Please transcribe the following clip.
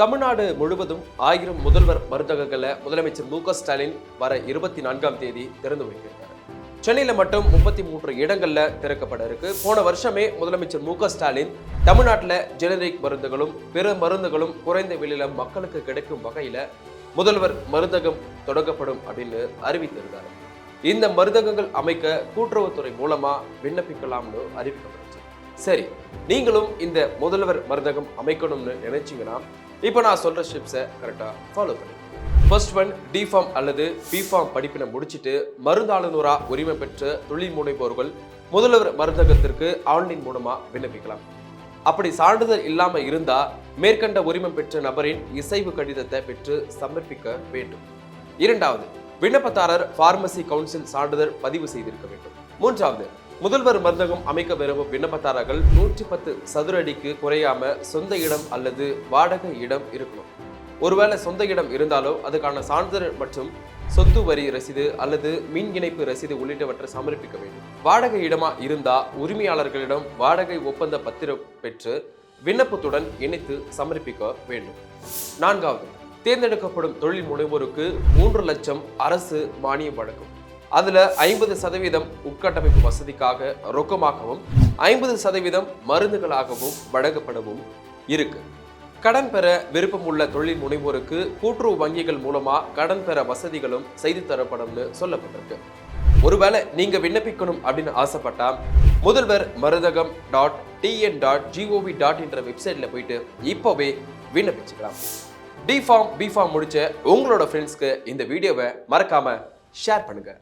தமிழ்நாடு முழுவதும் 1000 முதல்வர் மருந்தகங்களை முதலமைச்சர் மு.க.ஸ்டாலின் வர 24ஆம் தேதி திறந்து வைக்கிறார். சென்னையில் மட்டும் 33 இடங்கள்ல திறக்கப்பட இருக்கு. போன வருஷமே முதலமைச்சர் மு.க.ஸ்டாலின் தமிழ்நாட்டில் ஜெனரிக் மருந்துகளும் பிற மருந்துகளும் குறைந்த விலையில மக்களுக்கு கிடைக்கும் வகையில முதல்வர் மருந்தகம் தொடங்கப்படும் அப்படின்னு அறிவித்திருந்தார். இந்த மருந்தகங்கள் அமைக்க கூட்டுறவுத்துறை மூலமா விண்ணப்பிக்கலாம்னு அறிவிக்கப்பட்டுச்சு. சரி, நீங்களும் இந்த முதல்வர் மருந்தகம் அமைக்கணும்னு நினைச்சீங்கன்னா இப்போ நான் சொல்ற ஸ்டெப்ஸை கரெக்டாக ஃபாலோ பண்ணி ஃபர்ஸ்ட் ஒன், D.Pharm அல்லது B.Pharm படிப்பினை முடிச்சுட்டு மருந்தாளுநரா உரிமை பெற்ற தொழில் முனைவோர்கள் முதல்வர் மருந்தகத்திற்கு ஆன்லைன் மூலமா விண்ணப்பிக்கலாம். அப்படி சான்றிதழ் இல்லாம இருந்தா மேற்கண்ட உரிமை பெற்ற நபரின் இசைவு கடிதத்தை பெற்று சமர்ப்பிக்க வேண்டும். இரண்டாவது, விண்ணப்பதாரர் பார்மசி கவுன்சில் சான்றிதழ் பதிவு செய்திருக்க வேண்டும். மூன்றாவது, முதல்வர் மருந்தகம் அமைக்க விரும்பும் விண்ணப்பதாரர்கள் 110 சதுர அடிக்கு குறையாம சொந்த இடம் அல்லது வாடகை இடம் இருக்கணும். ஒருவேளை சொந்த இடம் இருந்தாலோ அதுக்கான சான்றிதழ் மற்றும் சொத்து வரி ரசீது அல்லது மின் இணைப்பு ரசீது உள்ளிட்டவற்றை சமர்ப்பிக்க வேண்டும். வாடகை இடமா இருந்தா உரிமையாளர்களிடம் வாடகை ஒப்பந்த பத்திரம் பெற்று விண்ணப்பத்துடன் இணைத்து சமர்ப்பிக்க வேண்டும். நான்காவது, தேர்ந்தெடுக்கப்படும் தொழில் முனைவோருக்கு 3 லட்சம் அரசு மானியம் வழங்கும். அதுல 50% உட்கட்டமைப்பு வசதிக்காக ரொக்கமாகவும் 50% மருந்துகளாகவும் வழங்கப்படவும் இருக்கு. கடன் பெற விருப்பம் உள்ள தொழில் முனைவோருக்கு கூட்டுறவு வங்கிகள் மூலமா கடன் பெற வசதிகளும் செய்து தரப்படும்னு சொல்லப்பட்டிருக்கு. ஒருவேளை நீங்க விண்ணப்பிக்கணும் அப்படின்னு ஆசைப்பட்டா முதல்வர் மருந்தகம் .tn.gov.in என்ற வெப்சைட்ல போயிட்டு இப்போவே விண்ணப்பிச்சுக்கலாம். D.Pharm B.Pharm முடிச்ச உங்களோட ஃப்ரெண்ட்ஸ்க்கு இந்த வீடியோவை மறக்காம ஷேர் பண்ணுங்க.